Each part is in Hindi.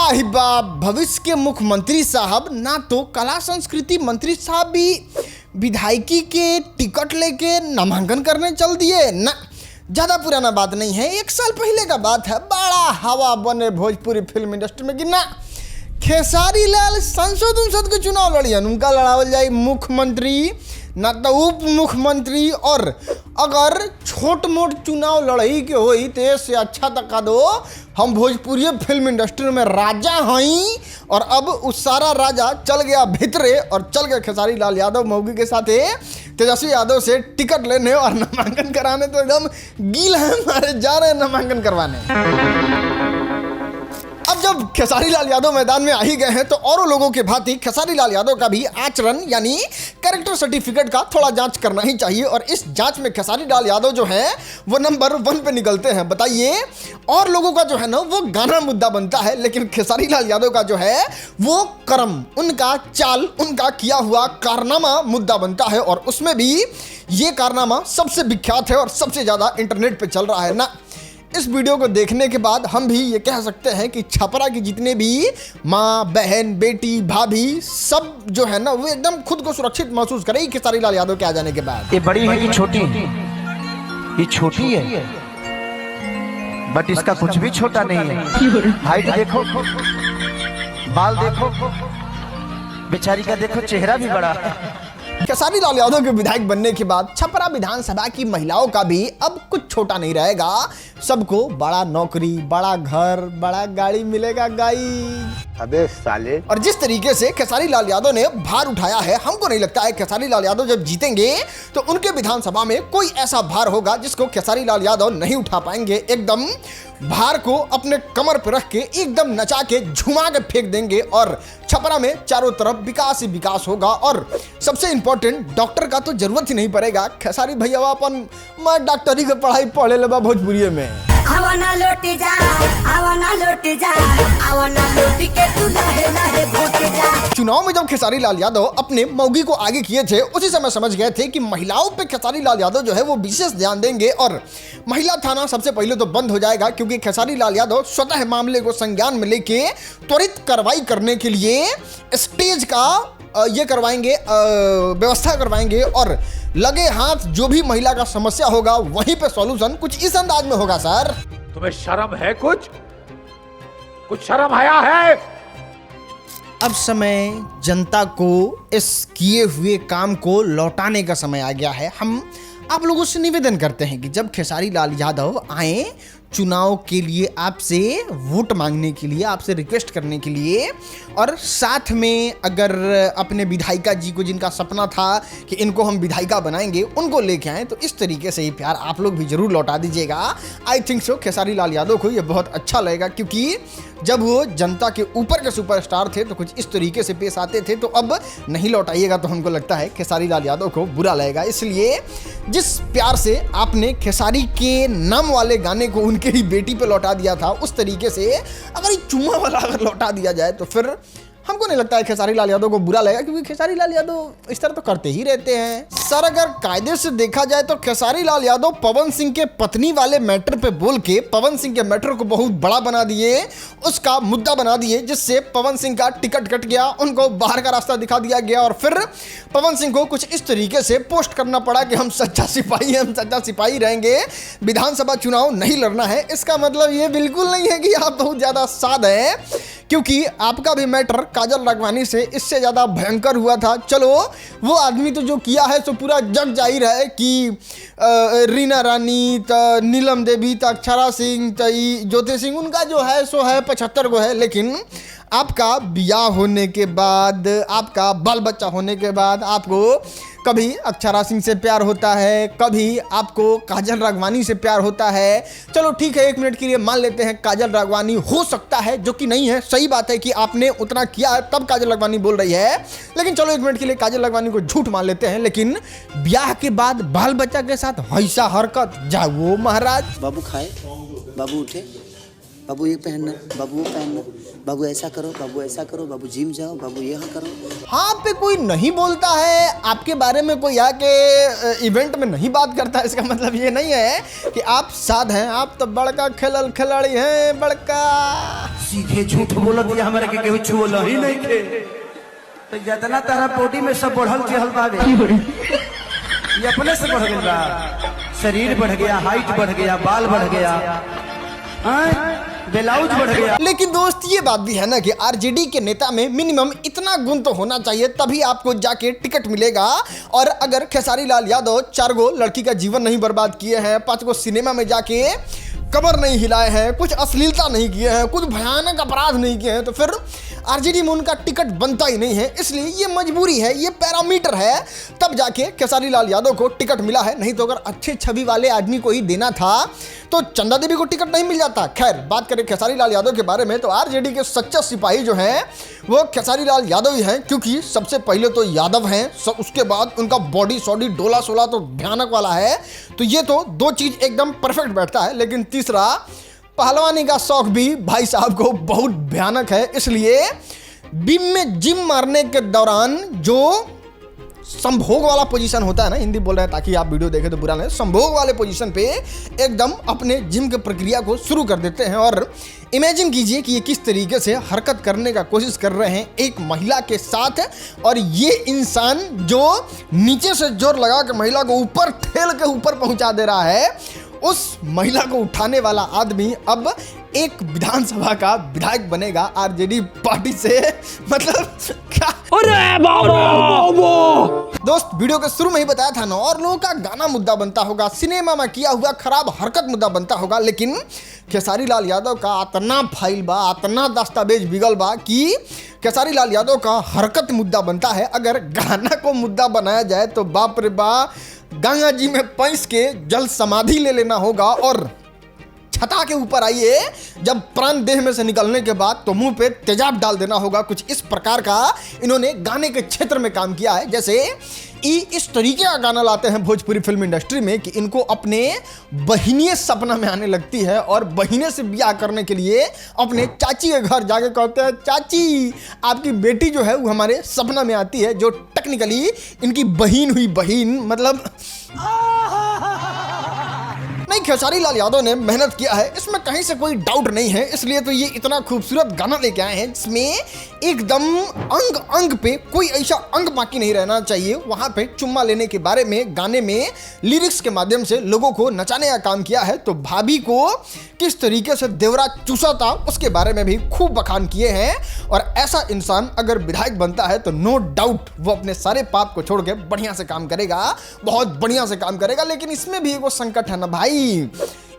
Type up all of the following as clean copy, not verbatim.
वाह ही वाह, भविष्य के मुख्यमंत्री साहब ना तो कला संस्कृति मंत्री साहब भी विधायकी के टिकट लेके नामांकन करने चल दिए ना। ज़्यादा पुराना बात नहीं है, 1 साल पहले का बात है। बड़ा हवा बने भोजपुरी फिल्म इंडस्ट्री में कि ना खेसारी लाल संसद के चुनाव लड़ियन, उनका लड़ावल जाए मुख्यमंत्री ना तो उप मुख्यमंत्री। और अगर छोट मोट चुनाव लड़ाई के होई तो से अच्छा तक दो हम भोजपुरी फिल्म इंडस्ट्री में राजा हई। और अब उस सारा राजा चल गया भीतरे और चल गया खेसारी लाल यादव मौगी के साथ तेजस्वी यादव से टिकट लेने और नामांकन कराने। तो एकदम गील है हमारे, जा रहे हैं नामांकन करवाने। अब जब खेसारी लाल यादव मैदान में आ ही गए हैं तो औरों लोगों के भांति खेसारी लाल यादव का भी आचरण यानी कैरेक्टर सर्टिफिकेट का थोड़ा जांच करना ही चाहिए। और इस जांच में खेसारी लाल यादव जो है वो नंबर 1 पे निकलते हैं। बताइए, और लोगों का जो है ना वो गाना मुद्दा बनता है, लेकिन खेसारी लाल यादव का जो है वो कर्म, उनका चाल, उनका किया हुआ कारनामा मुद्दा बनता है। और उसमें भी ये कारनामा सबसे विख्यात है और सबसे ज़्यादा इंटरनेट पर चल रहा है ना। इस वीडियो को देखने के बाद हम भी ये कह सकते हैं कि छपरा की जितने भी माँ, बहन, बेटी, भाभी सब जो है ना वो एकदम खुद को सुरक्षित महसूस करेगी खेसारी लाल यादव के आ जाने के बाद। ये बड़ी है कि छोटी? ये छोटी है, बट इसका कुछ भी छोटा नहीं है। हाइट देखो, बाल देखो, बेचारी का देखो चेहरा भी बड़ा है। खेसारी लाल यादव के विधायक बनने के बाद छपरा विधानसभा की महिलाओं का भी अब कुछ छोटा नहीं रहेगा। सबको बड़ा नौकरी, बड़ा घर, बड़ा गाड़ी मिलेगा गाइस। अबे साले। और जिस तरीके से खेसारी लाल यादव ने भार उठाया है, हमको नहीं लगता है खेसारी लाल यादव जब जीतेंगे तो उनके विधानसभा में कोई ऐसा भार होगा जिसको खेसारी लाल यादव नहीं उठा पाएंगे। एकदम भार को अपने कमर पर रख के एकदम नचा के झुमा के फेंक देंगे और छपरा में चारों तरफ विकास ही विकास होगा। और सबसे इंपॉर्टेंट, डॉक्टर का तो जरूरत ही नहीं पड़ेगा। खेसारी भैया अपन मैं डॉक्टरी के पढ़ाई पढ़े लेबा भोजपुरी में। आवाना लौटी जा, आवाना लौटी जा, आवाना लौटी के तू लहे लहे भोटे जा। चुनाव में जब खेसारी लाल यादव अपने मौगी को आगे किए थे उसी समय समझ गए थे कि महिलाओं पे खेसारी लाल यादव जो है वो विशेष ध्यान देंगे और महिला थाना सबसे पहले तो बंद हो जाएगा, क्योंकि खेसारी लाल यादव स्वतः मामले को संज्ञान में लेके त्वरित कार्रवाई करने के लिए स्टेज का ये करवाएंगे, व्यवस्था करवाएंगे और लगे हाथ जो भी महिला का समस्या होगा वहीं पे सॉल्यूशन कुछ इस अंदाज में होगा। सर तुम्हें शर्म है? कुछ शर्म आया है? अब समय जनता को इस किए हुए काम को लौटाने का समय आ गया है। हम आप लोगों से निवेदन करते हैं कि जब खेसारी लाल यादव आए चुनाव के लिए, आपसे वोट मांगने के लिए, आपसे रिक्वेस्ट करने के लिए, और साथ में अगर अपने विधायिका जी को जिनका सपना था कि इनको हम विधायिका बनाएंगे उनको लेके आए, तो इस तरीके से ही प्यार आप लोग भी जरूर लौटा दीजिएगा। I think so Khesari Lal Yadav को ये बहुत अच्छा लगेगा, क्योंकि जब वो जनता के ऊपर के सुपरस्टार थे तो कुछ इस तरीके से पेश आते थे। तो अब नहीं लौटाइएगा तो हमको लगता है खेसारी लाल यादव को बुरा लगेगा। इसलिए जिस प्यार से आपने खेसारी के नाम वाले गाने को उनके ही बेटी पे लौटा दिया था, उस तरीके से अगर ये चुम्मा वाला अगर लौटा दिया जाए तो फिर हमको नहीं लगता है खेसारी लाल यादव को बुरा लगेगा, क्योंकि खेसारी लाल यादव इस तरह तो करते ही रहते हैं। सर अगर कायदे से देखा जाए तो खेसारी लाल यादव पवन सिंह के पत्नी वाले मैटर पे बोल के पवन सिंह के मैटर को बहुत बड़ा बना दिए, उसका मुद्दा बना दिए, जिससे पवन सिंह का टिकट कट गया, उनको बाहर का रास्ता दिखा दिया गया और फिर पवन सिंह को कुछ इस तरीके से पोस्ट करना पड़ा कि हम सच्चा सिपाही हैं, हम सच्चा सिपाही रहेंगे, विधानसभा चुनाव नहीं लड़ना है। इसका मतलब ये बिल्कुल नहीं है कि आप बहुत ज़्यादा साध हैं, क्योंकि आपका भी मैटर काजल राघवानी से इससे ज़्यादा भयंकर हुआ था। चलो वो आदमी तो जो किया है तो पूरा जग जाहिर है कि रीना रानी, नीलम देवी, अक्षरा सिंह, ज्योति सिंह, उनका जो है सो है 75 को है। लेकिन आपका ब्याह होने के बाद, आपका बाल बच्चा होने के बाद आपको कभी अक्षरा सिंह से प्यार होता है, कभी आपको काजल राघवानी से प्यार होता है। चलो ठीक है, 1 मिनट के लिए मान लेते हैं काजल राघवानी हो सकता है, जो कि नहीं है। सही बात है कि आपने उतना किया है तब काजल राघवानी बोल रही है, लेकिन चलो 1 मिनट के लिए काजल राघवानी को झूठ मान लेते हैं। लेकिन ब्याह के बाद बाल बच्चा के साथ ऐसा हरकत, जाओ महाराज। बाबू खाए, बाबू उठे, बाबू ये पहनना, बाबू वो पहनना, बाबू ऐसा करो, बाबू ऐसा करो, बाबू जिम जाओ, बाबू यह करो। हाँ पे कोई नहीं बोलता है आपके बारे में, कोई आके इवेंट में नहीं बात करता है, इसका मतलब ये नहीं है कि आप साध हैं। आप तो बड़का खिलाड़ी हैं, बड़का सीधे झूठ बोलत दिया हमारे के केहू छुअल ही नहीं थे। तो जितना तारा बॉडी में सब बढ़ल चहल बावे ये अपने से बढ़ गया, शरीर बढ़ गया, हाइट बढ़ गया, बाल बढ़ गया, ब्लाउज बढ़ गया। लेकिन दोस्त ये बात भी है ना कि आरजेडी के नेता में मिनिमम इतना गुण तो होना चाहिए, तभी आपको जाके टिकट मिलेगा। और अगर खेसारी लाल यादव 4 गो लड़की का जीवन नहीं बर्बाद किए हैं, 5 गो सिनेमा में जाके कमर नहीं हिलाए हैं, कुछ अश्लीलता नहीं किए हैं, कुछ भयानक अपराध नहीं किए हैं, तो फिर आरजेडी में उनका टिकट बनता ही नहीं है। इसलिए ये मजबूरी है, ये पैरामीटर है, तब जाके खेसारी लाल यादव को टिकट मिला है। नहीं तो अगर अच्छे छवि वाले आदमी को ही देना था तो चंदा देवी को टिकट नहीं मिल जाता। खैर, बात करें खेसारी लाल यादव के बारे में तो आरजेडी के सच्चा सिपाही जो हैं वो खेसारी लाल यादव ही हैं, क्योंकि सबसे पहले तो यादव हैं, उसके बाद उनका बॉडी सॉडी डोला सोला तो भयानक वाला है। तो ये तो 2 चीज एकदम परफेक्ट बैठता है। लेकिन तीसरा, पहलवानी का शौक भी भाई साहब को बहुत भयानक है। इसलिए बीम में जिम मारने के दौरान जो संभोग वाला पोजीशन होता है ना, हिंदी बोल रहे हैं ताकि आप वीडियो देखें तो बुरा नहीं, संभोग वाले पोजीशन पे एकदम अपने जिम के प्रक्रिया को शुरू कर देते हैं। और इमेजिन कीजिए कि ये किस तरीके से हरकत करने का कोशिश कर रहे हैं एक महिला के साथ। और ये इंसान जो नीचे से जोर लगा के महिला को ऊपर ठेल के ऊपर पहुंचा दे रहा है, उस महिला को उठाने वाला आदमी अब एक विधानसभा का विधायक बनेगा आरजेडी पार्टी से। मतलब क्या? अरे बाबा! दोस्त, वीडियो के शुरू में ही बताया था ना, और लोगों का गाना मुद्दा बनता होगा, सिनेमा में किया हुआ खराब हरकत मुद्दा बनता होगा, लेकिन खेसारी लाल यादव का इतना फाइल बा, इतना दस्तावेज बिगल बा कि खेसारी लाल यादव का हरकत मुद्दा बनता है। अगर गाना को मुद्दा बनाया जाए तो बाप रे बा, गंगा जी में पैंस के जल समाधि ले लेना होगा और छता के ऊपर आइए, जब प्राण देह में से निकलने के बाद तो मुंह पे तेजाब डाल देना होगा। कुछ इस प्रकार का इन्होंने गाने के क्षेत्र में काम किया है। जैसे इस तरीके का गाना लाते हैं भोजपुरी फिल्म इंडस्ट्री में कि इनको अपने बहिनिये सपना में आने लगती है और बहिने से ब्याह करने के लिए अपने चाची के घर जाके कहते हैं, चाची आपकी बेटी जो है वो हमारे सपना में आती है, जो टेक्निकली इनकी बहन हुई बहन। मतलब नहीं, खेसारी लाल यादव ने मेहनत किया है, इसमें कहीं से कोई डाउट नहीं है। इसलिए तो ये इतना खूबसूरत गाना लेके आए हैं जिसमें एकदम अंग अंग पे कोई ऐसा अंग बाकी नहीं रहना चाहिए। वहां पे चुम्मा लेने के बारे में गाने में लिरिक्स के माध्यम से लोगों को नचाने का काम किया है। तो भाभी को किस तरीके से देवरा चूसा था उसके बारे में भी खूब बखान किए हैं। और ऐसा इंसान अगर विधायक बनता है तो नो डाउट वो अपने सारे पाप को छोड़ के बढ़िया से काम करेगा, बहुत बढ़िया से काम करेगा। लेकिन इसमें भी वो संकट है ना भाई,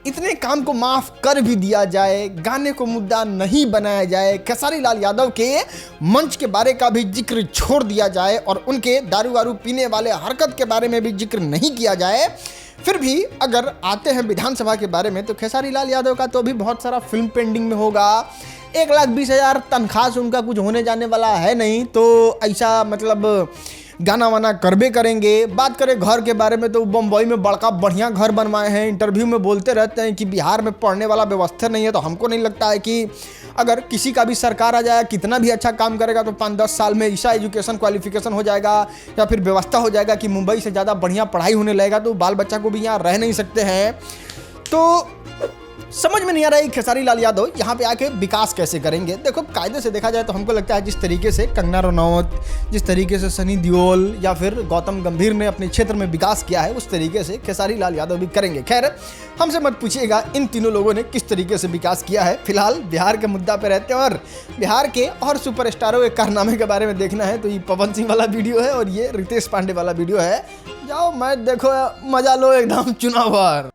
इतने काम को माफ कर भी दिया जाए, गाने को मुद्दा नहीं बनाया जाए, खेसारी लाल यादव के मंच के बारे का भी जिक्र छोड़ दिया जाए और उनके दारू वारू पीने वाले हरकत के बारे में भी जिक्र नहीं किया जाए, फिर भी अगर आते हैं विधानसभा के बारे में तो खेसारी लाल यादव का तो भी बहुत सारा फिल्म पेंडिंग में होगा। 1,20,000 तनख्वाह से उनका कुछ होने जाने वाला है नहीं, तो ऐसा मतलब गाना वाना करबे करेंगे। बात करें घर के बारे में तो बम्बई में बड़का बढ़िया घर बनवाए हैं। इंटरव्यू में बोलते रहते हैं कि बिहार में पढ़ने वाला व्यवस्था नहीं है। तो हमको नहीं लगता है कि अगर किसी का भी सरकार आ जाए, कितना भी अच्छा काम करेगा तो 5-10 साल में ऐसा एजुकेशन क्वालिफिकेशन हो जाएगा या फिर व्यवस्था हो जाएगा कि मुंबई से ज़्यादा बढ़िया पढ़ाई होने लगेगा, तो बाल बच्चा को भी यहाँ रह नहीं सकते हैं। तो समझ में नहीं आ रहा है खेसारी लाल यादव यहाँ पे आके विकास कैसे करेंगे। देखो, कायदे से देखा जाए तो हमको लगता है जिस तरीके से कंगना रनौत, जिस तरीके से सनी देओल या फिर गौतम गंभीर ने अपने क्षेत्र में विकास किया है, उस तरीके से खेसारी लाल यादव भी करेंगे। खैर, हमसे मत पूछिएगा इन तीनों लोगों ने किस तरीके से विकास किया है। फिलहाल बिहार के मुद्दा पे रहते हैं और बिहार के और सुपरस्टारों के कारनामे के बारे में देखना है तो ये पवन सिंह वाला वीडियो है और ये रितेश पांडे वाला वीडियो है। जाओ मैच देखो, मजा लो एकदम चुनाव।